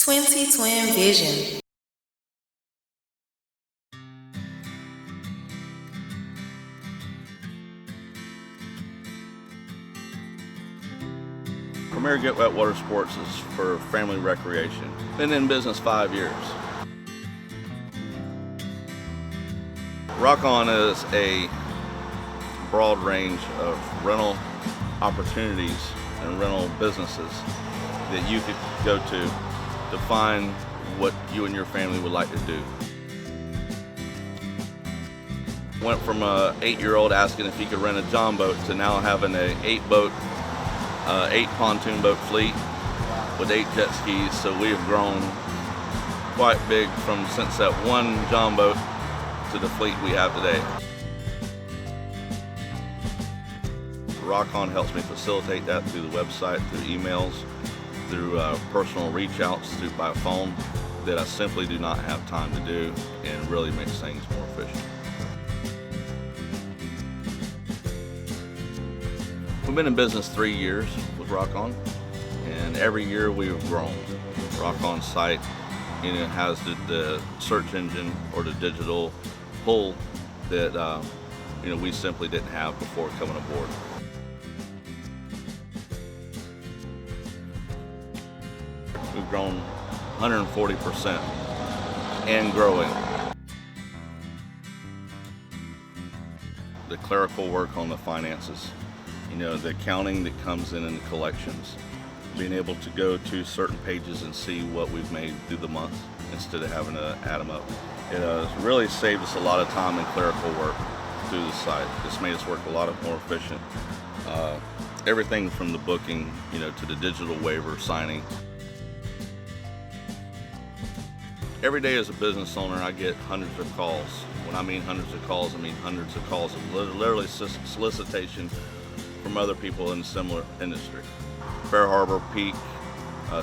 Twin Vision. Premiere Get Wet WaterSports is for family recreation. Been in business 5 years. Rockon is a broad range of rental opportunities and rental businesses that you could go to find what you and your family would like to do. Went from a 8-year-old asking if he could rent a John boat to now having a 8 pontoon boat fleet with 8 jet skis. So we have grown quite big since that one John boat to the fleet we have today. Rockon helps me facilitate that through the website, through emails, through personal reach outs, through by phone, that I simply do not have time to do, and really makes things more efficient. We've been in business 3 years with Rockon, and every year we have grown. Rockon's site, has the search engine or the digital pull that we simply didn't have before coming aboard. We've grown 140% and growing. The clerical work on the finances, the accounting that comes in and the collections, being able to go to certain pages and see what we've made through the month instead of having to add them up. It has really saved us a lot of time in clerical work through the site. It's made us work a lot more efficient. Everything from the booking, to the digital waiver signing. Every day as a business owner, I get hundreds of calls. When I mean hundreds of calls, I mean hundreds of calls of literally solicitation from other people in a similar industry. Fair Harbor, Peak,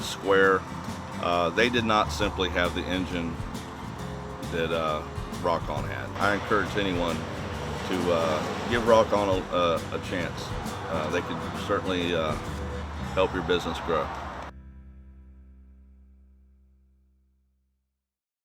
Square, they did not simply have the engine that Rockon had. I encourage anyone to give Rockon a chance. They could certainly help your business grow.